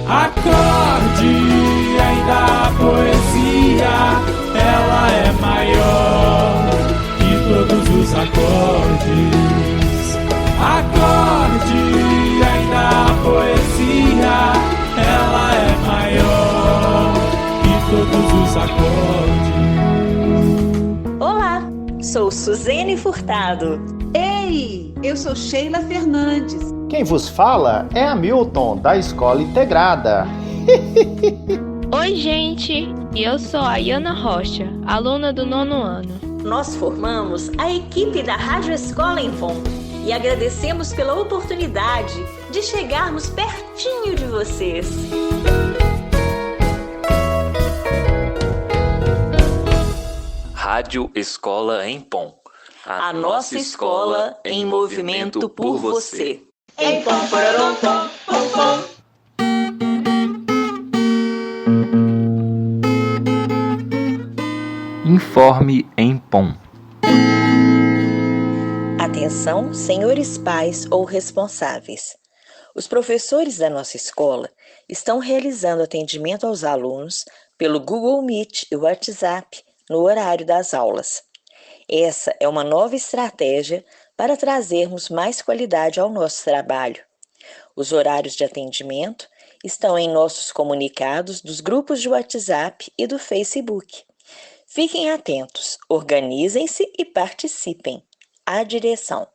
Acorde, ainda a poesia, ela é maior que todos os acordes. Acorde, ainda a poesia, ela é maior que todos os acordes. Olá, sou Suzene Furtado. Ei, eu sou Sheila Fernandes. Quem vos fala é Hamilton, da Escola Integrada. Oi, gente! Eu sou a Iana Rocha, aluna do 9º ano. Nós formamos a equipe da Rádio Escola em Ponto e agradecemos pela oportunidade de chegarmos pertinho de vocês. Rádio Escola em Pom. A nossa escola em movimento por você. Em pom, pararom, pom, pom, pom. Informe em Pom. Atenção, senhores pais ou responsáveis. Os professores da nossa escola estão realizando atendimento aos alunos pelo Google Meet e WhatsApp no horário das aulas. Essa é uma nova estratégia para trazermos mais qualidade ao nosso trabalho. Os horários de atendimento estão em nossos comunicados dos grupos de WhatsApp e do Facebook. Fiquem atentos, organizem-se e participem. A direção.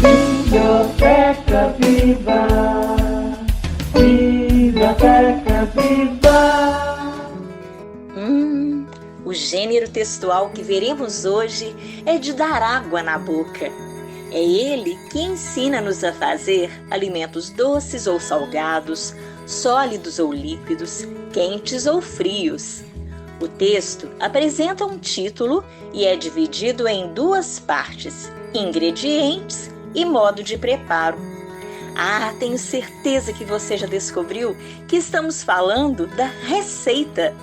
Biblioteca Viva! Biblioteca Viva! O gênero textual que veremos hoje é de dar água na boca. É ele que ensina-nos a fazer alimentos doces ou salgados, sólidos ou líquidos, quentes ou frios. O texto apresenta um título e é dividido em duas partes: ingredientes e modo de preparo. Tenho certeza que você já descobriu que estamos falando da receita.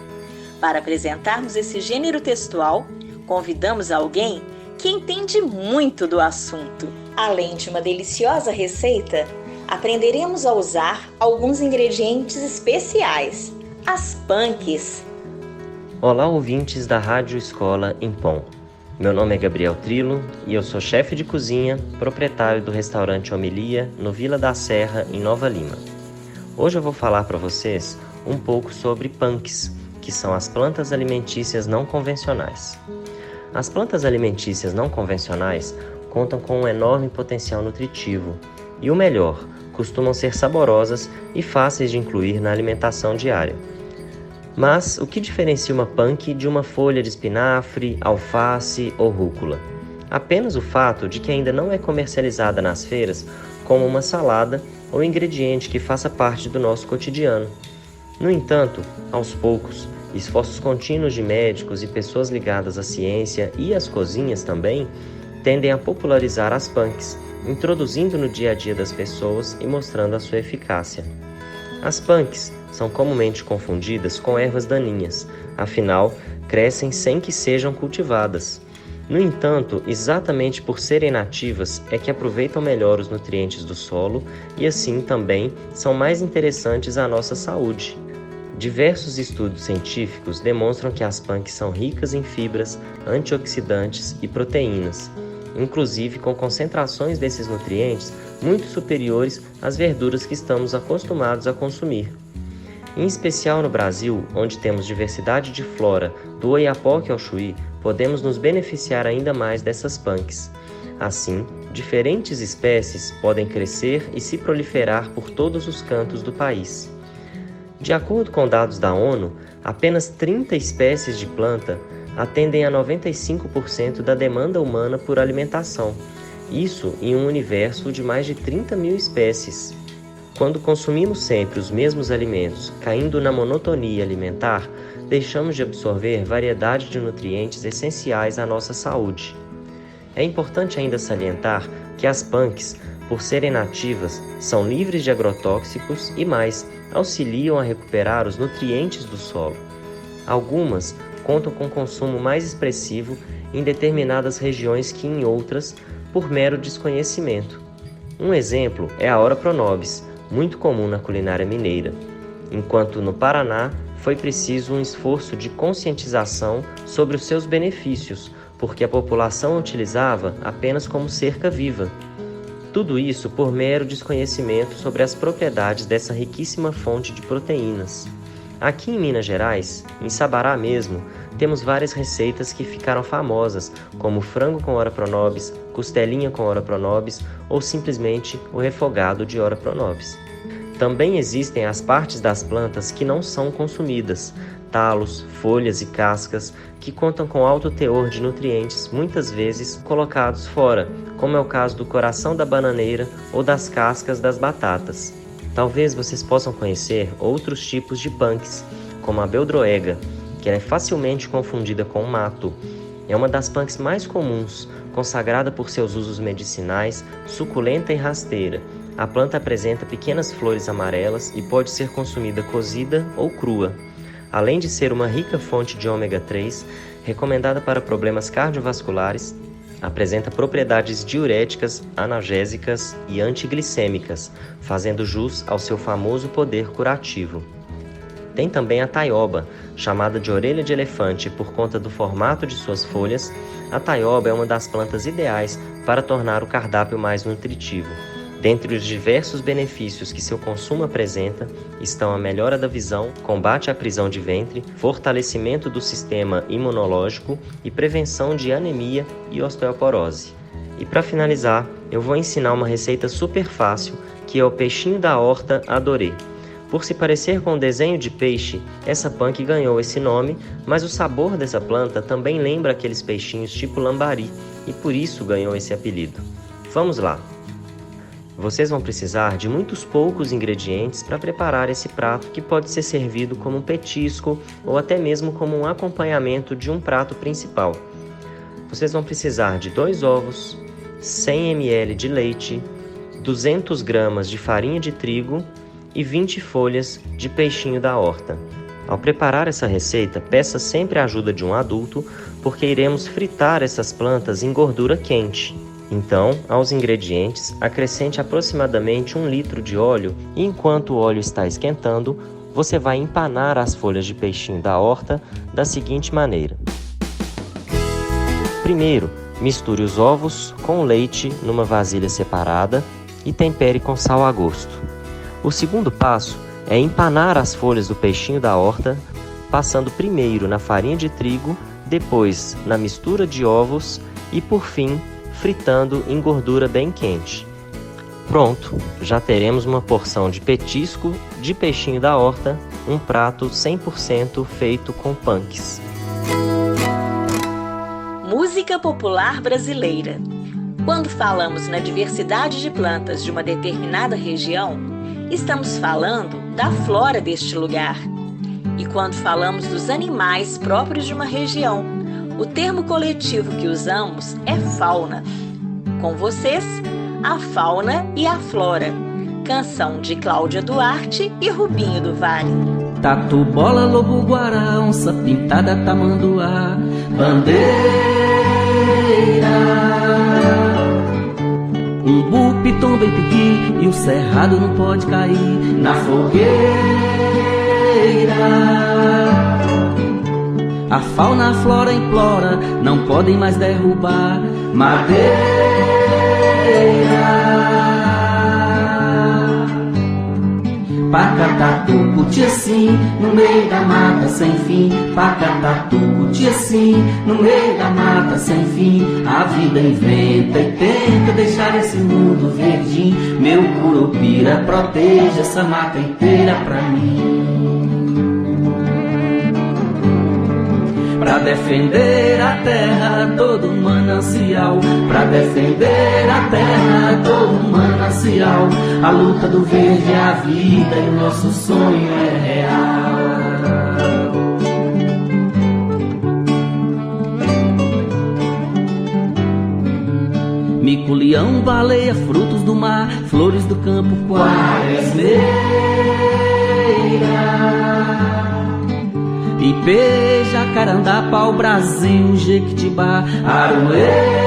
Para apresentarmos esse gênero textual, convidamos alguém que entende muito do assunto. Além de uma deliciosa receita, aprenderemos a usar alguns ingredientes especiais, as punks. Olá, ouvintes da Rádio Escola em Pom. Meu nome é Gabriel Trilo e eu sou chefe de cozinha, proprietário do restaurante Homilia, no Vila da Serra, em Nova Lima. Hoje eu vou falar para vocês um pouco sobre punks, que são as plantas alimentícias não convencionais. As plantas alimentícias não convencionais contam com um enorme potencial nutritivo e, o melhor, costumam ser saborosas e fáceis de incluir na alimentação diária. Mas o que diferencia uma punk de uma folha de espinafre, alface ou rúcula? Apenas o fato de que ainda não é comercializada nas feiras como uma salada ou ingrediente que faça parte do nosso cotidiano. No entanto, aos poucos, esforços contínuos de médicos e pessoas ligadas à ciência e às cozinhas também tendem a popularizar as punks, introduzindo no dia a dia das pessoas e mostrando a sua eficácia. As punks são comumente confundidas com ervas daninhas, afinal, crescem sem que sejam cultivadas. No entanto, exatamente por serem nativas é que aproveitam melhor os nutrientes do solo e assim também são mais interessantes à nossa saúde. Diversos estudos científicos demonstram que as punks são ricas em fibras, antioxidantes e proteínas, inclusive com concentrações desses nutrientes muito superiores às verduras que estamos acostumados a consumir. Em especial no Brasil, onde temos diversidade de flora do Oiapoque ao Chuí, podemos nos beneficiar ainda mais dessas punks. Assim, diferentes espécies podem crescer e se proliferar por todos os cantos do país. De acordo com dados da ONU, apenas 30 espécies de planta atendem a 95% da demanda humana por alimentação. Isso em um universo de mais de 30 mil espécies. Quando consumimos sempre os mesmos alimentos, caindo na monotonia alimentar, deixamos de absorver variedade de nutrientes essenciais à nossa saúde. É importante ainda salientar que as punks, por serem nativas, são livres de agrotóxicos e mais, auxiliam a recuperar os nutrientes do solo. Algumas contam com consumo mais expressivo em determinadas regiões que em outras, por mero desconhecimento. Um exemplo é a Ora pronobis, muito comum na culinária mineira, enquanto no Paraná foi preciso um esforço de conscientização sobre os seus benefícios, porque a população a utilizava apenas como cerca viva. Tudo isso por mero desconhecimento sobre as propriedades dessa riquíssima fonte de proteínas. Aqui em Minas Gerais, em Sabará mesmo, temos várias receitas que ficaram famosas, como frango com ora pronobis, costelinha com ora pronobis ou simplesmente o refogado de ora pronobis. Também existem as partes das plantas que não são consumidas, talos, folhas e cascas, que contam com alto teor de nutrientes, muitas vezes colocados fora, como é o caso do coração da bananeira ou das cascas das batatas. Talvez vocês possam conhecer outros tipos de punks, como a beldroega, que é facilmente confundida com mato. É uma das punks mais comuns, consagrada por seus usos medicinais, suculenta e rasteira. A planta apresenta pequenas flores amarelas e pode ser consumida cozida ou crua. Além de ser uma rica fonte de ômega 3, recomendada para problemas cardiovasculares, apresenta propriedades diuréticas, analgésicas e antiglicêmicas, fazendo jus ao seu famoso poder curativo. Tem também a taioba, chamada de orelha de elefante por conta do formato de suas folhas. A taioba é uma das plantas ideais para tornar o cardápio mais nutritivo. Dentre os diversos benefícios que seu consumo apresenta, estão a melhora da visão, combate à prisão de ventre, fortalecimento do sistema imunológico e prevenção de anemia e osteoporose. E para finalizar, eu vou ensinar uma receita super fácil, que é o peixinho da horta adorê. Por se parecer com o desenho de peixe, essa punk ganhou esse nome, mas o sabor dessa planta também lembra aqueles peixinhos tipo lambari, e por isso ganhou esse apelido. Vamos lá! Vocês vão precisar de muitos poucos ingredientes para preparar esse prato, que pode ser servido como um petisco ou até mesmo como um acompanhamento de um prato principal. Vocês vão precisar de 2 ovos, 100 ml de leite, 200 gramas de farinha de trigo e 20 folhas de peixinho da horta. Ao preparar essa receita, peça sempre a ajuda de um adulto, porque iremos fritar essas plantas em gordura quente. Então, aos ingredientes, acrescente aproximadamente 1 litro de óleo e enquanto o óleo está esquentando, você vai empanar as folhas de peixinho da horta da seguinte maneira. Primeiro, misture os ovos com o leite numa vasilha separada e tempere com sal a gosto. O segundo passo é empanar as folhas do peixinho da horta, passando primeiro na farinha de trigo, depois na mistura de ovos e, por fim, fritando em gordura bem quente. Pronto, já teremos uma porção de petisco de peixinho da horta, um prato 100% feito com punks. Música popular brasileira. Quando falamos na diversidade de plantas de uma determinada região, estamos falando da flora deste lugar. E quando falamos dos animais próprios de uma região, o termo coletivo que usamos é fauna. Com vocês, a fauna e a flora. Canção de Cláudia Duarte e Rubinho do Vale. Tatu, bola, lobo, guará, onça pintada, tamanduá, bandeira, umbu, pitomba e piqui, e o cerrado não pode cair na fogueira. A fauna, a flora implora, não podem mais derrubar madeira. Pacatatu, curte assim, no meio da mata sem fim. Pacatatu, curte assim, no meio da mata sem fim. A vida inventa e tenta deixar esse mundo verdinho. Meu curupira, proteja essa mata inteira pra mim. Pra defender a terra, todo manancial. Pra defender a terra, todo manancial. A luta do verde é a vida e o nosso sonho é real. Mico, leão, baleia, frutos do mar, flores do campo, quaresmeira. Ipê, jacarandá, pau, Brasil, Jequitibá, aroeira.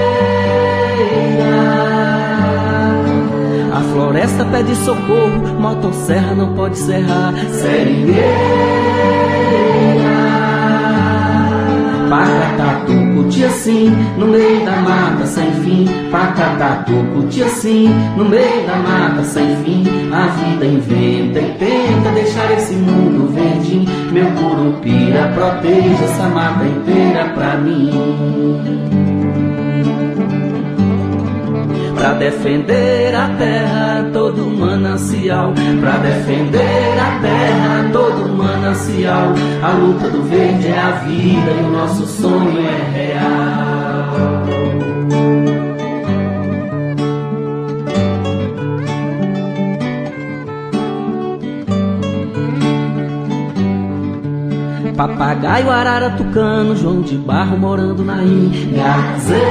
A floresta pede socorro, motosserra não pode serrar. Seringueira, Pacatatu, Cutiaçim, no meio da mata sem fim. Pacatatu, Cutiaçim, no meio da mata sem fim. A vida inventa e tenta deixar esse mundo verdinho. Meu Curupira, proteja essa mata inteira pra mim. Pra defender a terra, todo manancial. Pra defender a terra, todo manancial. A luta do verde é a vida e o nosso sonho é real. Papagaio, arara, tucano, João de Barro morando na Ingazeira.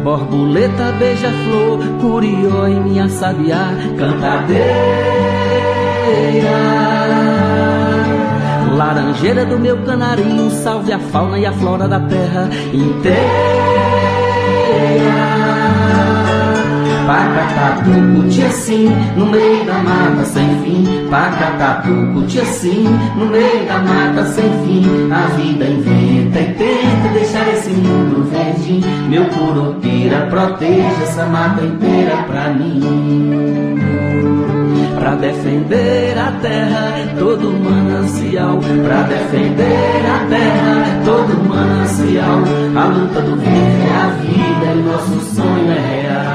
Borboleta, beija-flor, curió e minha sabiá cantadeira. Laranjeira do meu canarinho, salve a fauna e a flora da terra inteira. Pacatatu, Cutiaçim, no meio da mata sem fim. Pacatatu, Cutiaçim, no meio da mata sem fim. A vida inventa e tenta deixar esse mundo verdinho. Meu Curupira, proteja essa mata inteira pra mim. Pra defender a terra, todo manancial. Pra defender a terra, todo manancial. A luta do verde é a vida e o nosso sonho é real.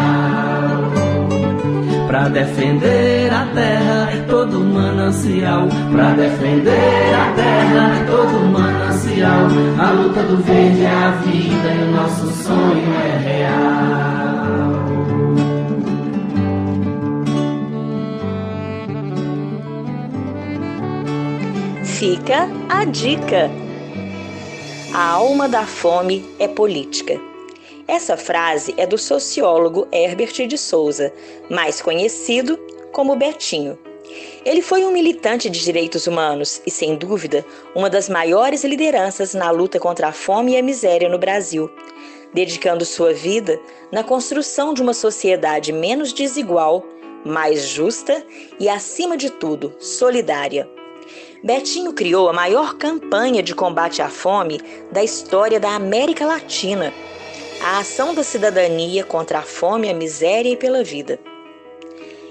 Pra defender a terra, todo manancial. Pra defender a terra, todo manancial. A luta do verde é a vida e o nosso sonho é real. Fica a dica. A alma da fome é política. Essa frase é do sociólogo Herbert de Souza, mais conhecido como Betinho. Ele foi um militante de direitos humanos e, sem dúvida, uma das maiores lideranças na luta contra a fome e a miséria no Brasil, dedicando sua vida na construção de uma sociedade menos desigual, mais justa e, acima de tudo, solidária. Betinho criou a maior campanha de combate à fome da história da América Latina, a Ação da Cidadania contra a Fome, a Miséria e pela Vida.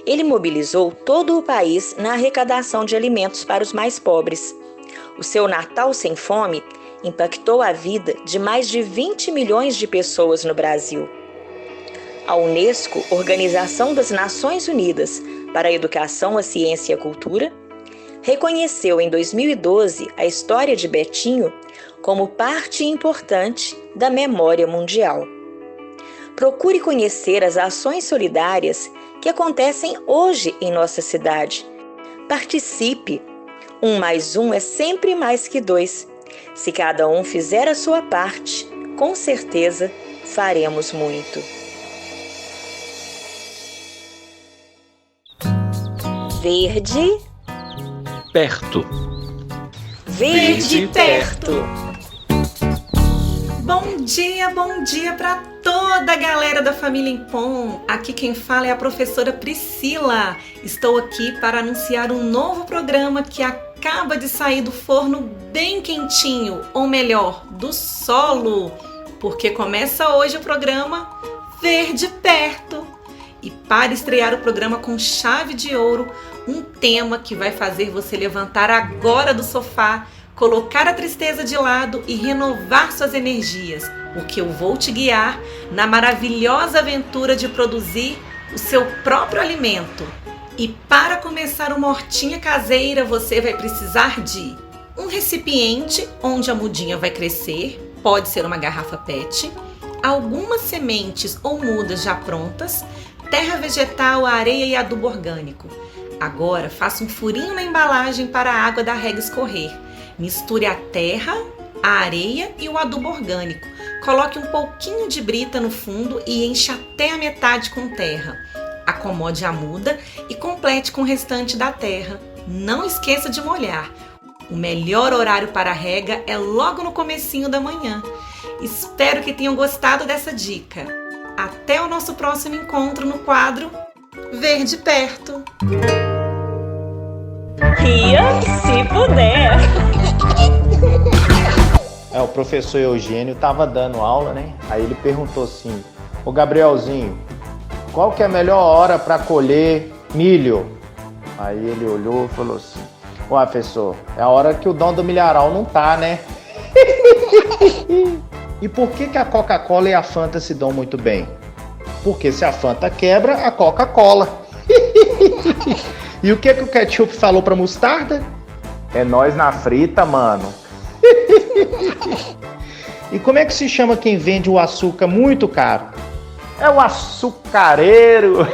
Ele mobilizou todo o país na arrecadação de alimentos para os mais pobres. O seu Natal Sem Fome impactou a vida de mais de 20 milhões de pessoas no Brasil. A Unesco, Organização das Nações Unidas para a Educação, a Ciência e a Cultura, reconheceu em 2012 a história de Betinho como parte importante da memória mundial. Procure conhecer as ações solidárias que acontecem hoje em nossa cidade. Participe! 1 mais 1 é sempre mais que 2. Se cada um fizer a sua parte, com certeza faremos muito. Verde perto. Verde perto. Bom dia para toda a galera da família Impom. Aqui quem fala é a professora Priscila. Estou aqui para anunciar um novo programa que acaba de sair do forno bem quentinho, ou melhor, do solo, porque começa hoje o programa Verde Perto. E para estrear o programa com chave de ouro, um tema que vai fazer você levantar agora do sofá, colocar a tristeza de lado e renovar suas energias, porque eu vou te guiar na maravilhosa aventura de produzir o seu próprio alimento. E para começar uma hortinha caseira, você vai precisar de um recipiente onde a mudinha vai crescer, pode ser uma garrafa PET, algumas sementes ou mudas já prontas, terra vegetal, areia e adubo orgânico. Agora faça um furinho na embalagem para a água da rega escorrer. Misture a terra, a areia e o adubo orgânico. Coloque um pouquinho de brita no fundo e enche até a metade com terra. Acomode a muda e complete com o restante da terra. Não esqueça de molhar. O melhor horário para a rega é logo no comecinho da manhã. Espero que tenham gostado dessa dica. Até o nosso próximo encontro no quadro Ver de Perto. Ria se puder. O professor Eugênio estava dando aula, né? Aí ele perguntou assim: ô Gabrielzinho, qual que é a melhor hora para colher milho? Aí ele olhou e falou assim: ué, professor, é a hora que o dono do milharal não tá, né? E por que a Coca-Cola e a Fanta se dão muito bem? Porque se a Fanta quebra, a Coca-Cola. E o que o ketchup falou pra mostarda? É nós na frita, mano. E como é que se chama quem vende o açúcar muito caro? É o açucareiro.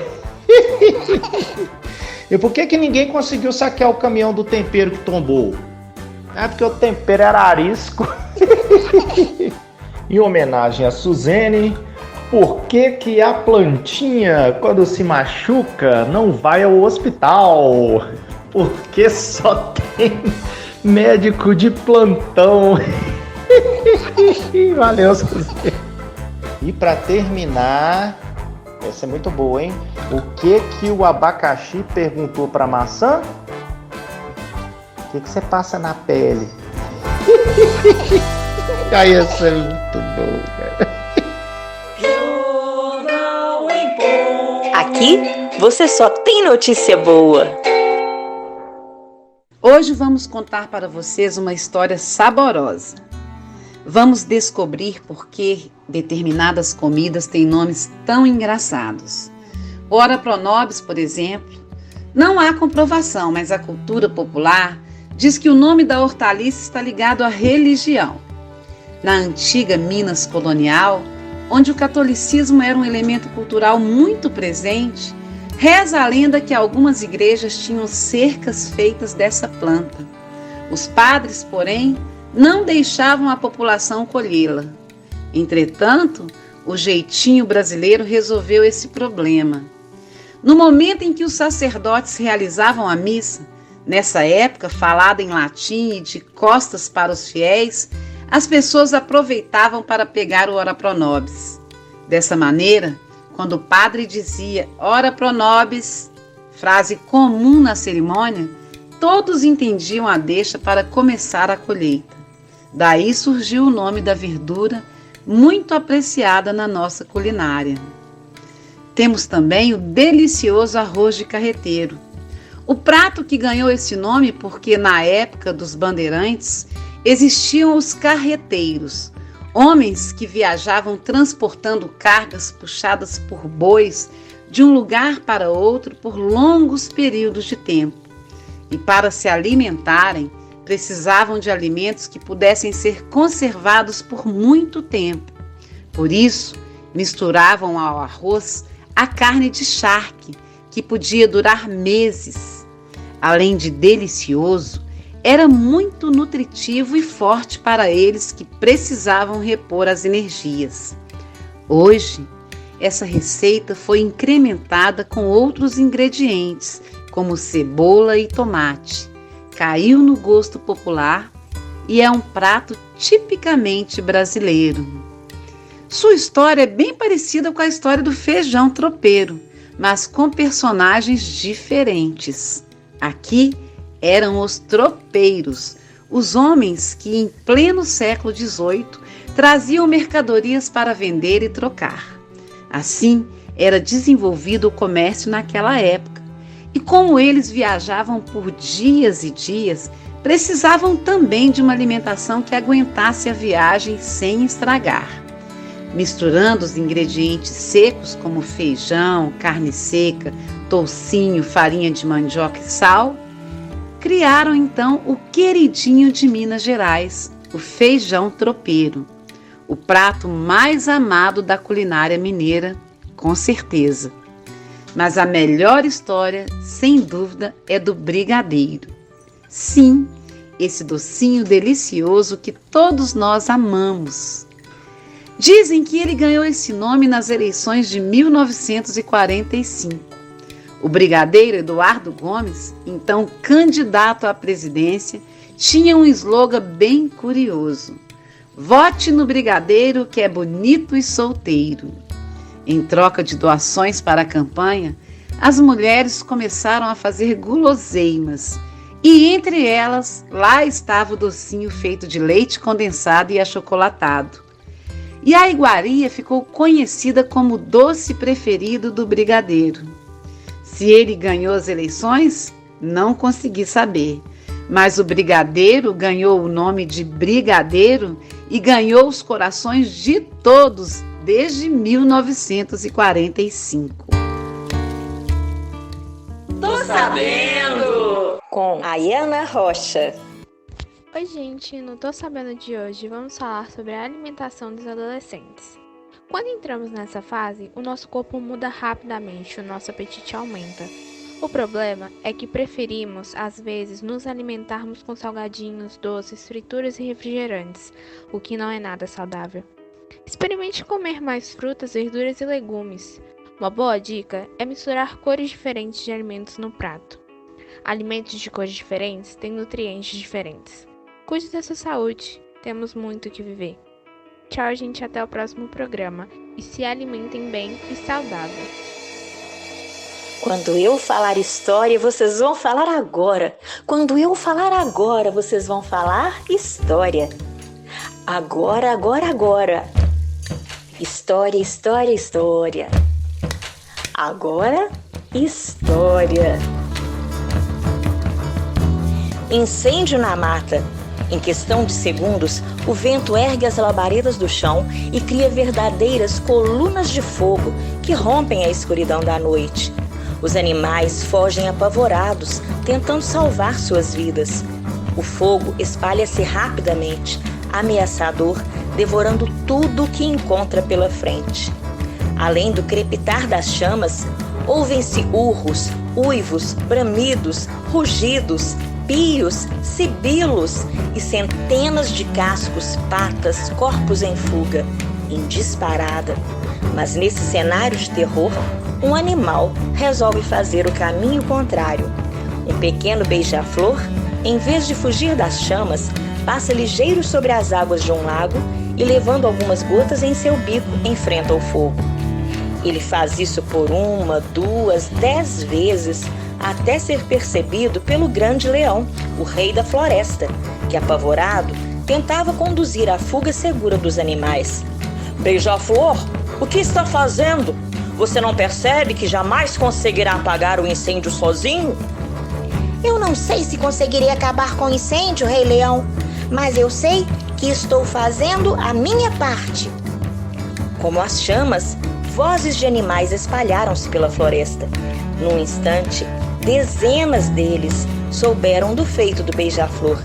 E por que ninguém conseguiu saquear o caminhão do tempero que tombou? É porque o tempero era arisco. Em homenagem a Suzane, por que a plantinha, quando se machuca, não vai ao hospital? Porque só tem médico de plantão. Valeu, Suzane. E para terminar, essa é muito boa, hein? O que o abacaxi perguntou para a maçã? O que você passa na pele? Aí, essa é muito boa, cara. Aqui você só tem notícia boa. Hoje vamos contar para vocês uma história saborosa. Vamos descobrir por que determinadas comidas têm nomes tão engraçados. Ora pronobis, por exemplo, não há comprovação, mas a cultura popular diz que o nome da hortaliça está ligado à religião. Na antiga Minas colonial, onde o catolicismo era um elemento cultural muito presente, reza a lenda que algumas igrejas tinham cercas feitas dessa planta. Os padres, porém, não deixavam a população colhê-la. Entretanto, o jeitinho brasileiro resolveu esse problema. No momento em que os sacerdotes realizavam a missa, nessa época falada em latim e de costas para os fiéis, as pessoas aproveitavam para pegar o ora pronobis. Dessa maneira, quando o padre dizia ora pronobis, frase comum na cerimônia, todos entendiam a deixa para começar a colheita. Daí surgiu o nome da verdura, muito apreciada na nossa culinária. Temos também o delicioso arroz de carreteiro. O prato que ganhou esse nome porque na época dos bandeirantes existiam os carreteiros, homens que viajavam transportando cargas puxadas por bois de um lugar para outro por longos períodos de tempo. E para se alimentarem, precisavam de alimentos que pudessem ser conservados por muito tempo. Por isso, misturavam ao arroz a carne de charque, que podia durar meses. Além de delicioso, era muito nutritivo e forte para eles que precisavam repor as energias. Hoje, essa receita foi incrementada com outros ingredientes, como cebola e tomate. Caiu no gosto popular e é um prato tipicamente brasileiro. Sua história é bem parecida com a história do feijão tropeiro, mas com personagens diferentes. Aqui eram os tropeiros, os homens que em pleno século XVIII traziam mercadorias para vender e trocar. Assim, era desenvolvido o comércio naquela época. E como eles viajavam por dias e dias, precisavam também de uma alimentação que aguentasse a viagem sem estragar. Misturando os ingredientes secos como feijão, carne seca, toucinho, farinha de mandioca e sal, criaram então o queridinho de Minas Gerais, o feijão tropeiro, o prato mais amado da culinária mineira, com certeza. Mas a melhor história, sem dúvida, é do brigadeiro. Sim, esse docinho delicioso que todos nós amamos. Dizem que ele ganhou esse nome nas eleições de 1945. O brigadeiro Eduardo Gomes, então candidato à presidência, tinha um slogan bem curioso. Vote no brigadeiro que é bonito e solteiro. Em troca de doações para a campanha, as mulheres começaram a fazer guloseimas e entre elas lá estava o docinho feito de leite condensado e achocolatado. E a iguaria ficou conhecida como o doce preferido do brigadeiro. Se ele ganhou as eleições, não consegui saber, mas o brigadeiro ganhou o nome de brigadeiro e ganhou os corações de todos desde 1945. Tô sabendo! Com Ayana Rocha. Oi, gente, no Tô Sabendo de hoje vamos falar sobre a alimentação dos adolescentes. Quando entramos nessa fase, o nosso corpo muda rapidamente, o nosso apetite aumenta. O problema é que preferimos, às vezes, nos alimentarmos com salgadinhos, doces, frituras e refrigerantes, o que não é nada saudável. Experimente comer mais frutas, verduras e legumes. Uma boa dica é misturar cores diferentes de alimentos no prato. Alimentos de cores diferentes têm nutrientes diferentes. Cuide da sua saúde, temos muito que viver. Tchau, gente, até o próximo programa. E se alimentem bem e saudável. Quando eu falar história, vocês vão falar agora. Quando eu falar agora, vocês vão falar história. Agora, agora, agora. História, história, história. Agora, história. Incêndio na mata. Em questão de segundos, o vento ergue as labaredas do chão e cria verdadeiras colunas de fogo que rompem a escuridão da noite. Os animais fogem apavorados, tentando salvar suas vidas. O fogo espalha-se rapidamente, ameaçador, devorando tudo o que encontra pela frente. Além do crepitar das chamas, ouvem-se urros, uivos, bramidos, rugidos, pios, sibilos e centenas de cascos, patas, corpos em fuga, em disparada. Mas nesse cenário de terror, um animal resolve fazer o caminho contrário. Um pequeno beija-flor, em vez de fugir das chamas, passa ligeiro sobre as águas de um lago e, levando algumas gotas em seu bico, enfrenta o fogo. Ele faz isso por 1, 2, 10 vezes, até ser percebido pelo grande leão, o rei da floresta, que, apavorado, tentava conduzir a fuga segura dos animais. Beija-flor, o que está fazendo? Você não percebe que jamais conseguirá apagar o incêndio sozinho? Eu não sei se conseguirei acabar com o incêndio, Rei Leão, mas eu sei que estou fazendo a minha parte. Como as chamas, vozes de animais espalharam-se pela floresta. Num instante, dezenas deles souberam do feito do beija-flor,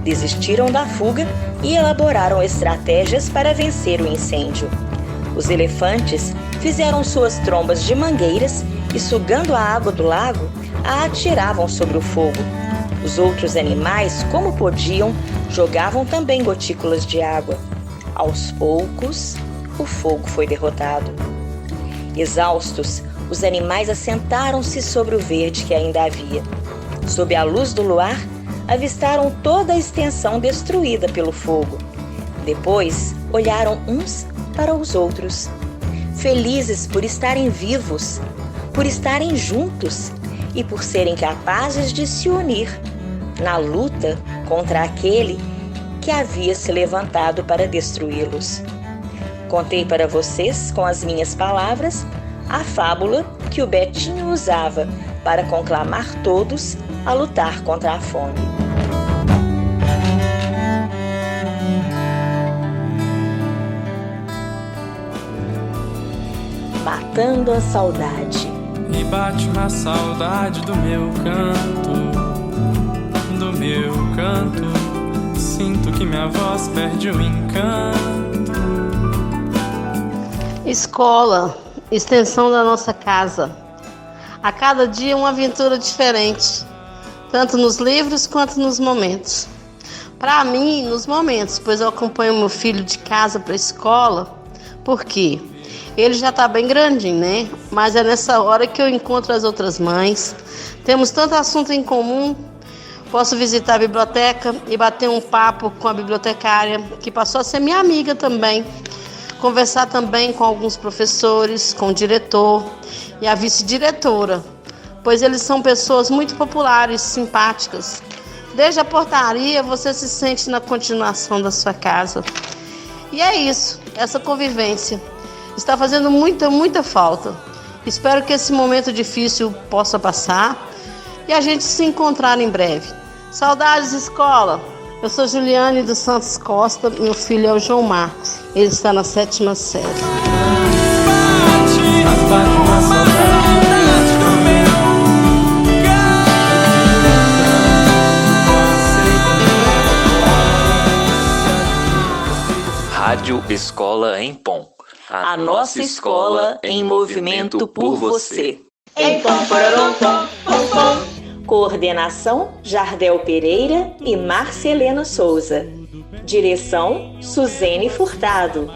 desistiram da fuga e elaboraram estratégias para vencer o incêndio. Os elefantes fizeram suas trombas de mangueiras e, sugando a água do lago, a atiravam sobre o fogo. Os outros animais, como podiam, jogavam também gotículas de água. Aos poucos, o fogo foi derrotado. Exaustos, os animais assentaram-se sobre o verde que ainda havia. Sob a luz do luar, avistaram toda a extensão destruída pelo fogo. Depois, olharam uns para os outros, felizes por estarem vivos, por estarem juntos e por serem capazes de se unir na luta contra aquele que havia se levantado para destruí-los. Contei para vocês, com as minhas palavras, a fábula que o Betinho usava para conclamar todos a lutar contra a fome. Matando a saudade. Me bate uma saudade do meu canto. Sinto que minha voz perde o encanto. Escola, extensão da nossa casa. A cada dia uma aventura diferente, tanto nos livros quanto nos momentos. Para mim, nos momentos, pois eu acompanho meu filho de casa para a escola, porque ele já está bem grandinho, né? Mas é nessa hora que eu encontro as outras mães. Temos tanto assunto em comum. Posso visitar a biblioteca e bater um papo com a bibliotecária, que passou a ser minha amiga também. Conversar também com alguns professores, com o diretor e a vice-diretora, pois eles são pessoas muito populares, simpáticas. Desde a portaria, você se sente na continuação da sua casa. E é isso, essa convivência está fazendo muita falta. Espero que esse momento difícil possa passar e a gente se encontrar em breve. Saudades, escola! Eu sou Juliane dos Santos Costa, meu filho é o João Marcos, ele está na 7ª série. Rádio Escola Empom. A nossa escola em movimento por você. Empom, pororom, pom, pom, pom. Coordenação, Jardel Pereira e Marcelena Souza. Direção, Suzene Furtado.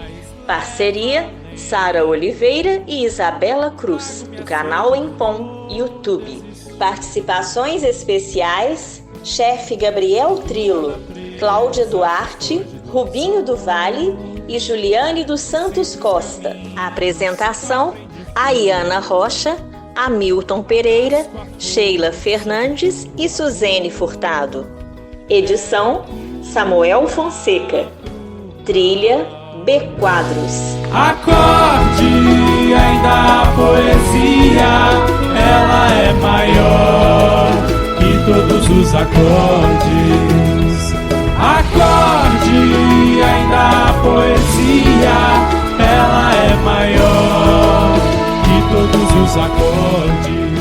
Parceria, Sara Oliveira e Isabela Cruz, do canal Empom YouTube. Participações especiais, chefe Gabriel Trilo, Cláudia Duarte, Rubinho do Vale e Juliane dos Santos Costa. Apresentação, Aiana Rocha, Hamilton Pereira, Sheila Fernandes e Suzene Furtado. Edição, Samuel Fonseca. Trilha, B Quadros. Acorde, ainda a poesia, ela é maior que todos os acordes. Acorde, ainda a poesia, ela é maior que todos os acordes.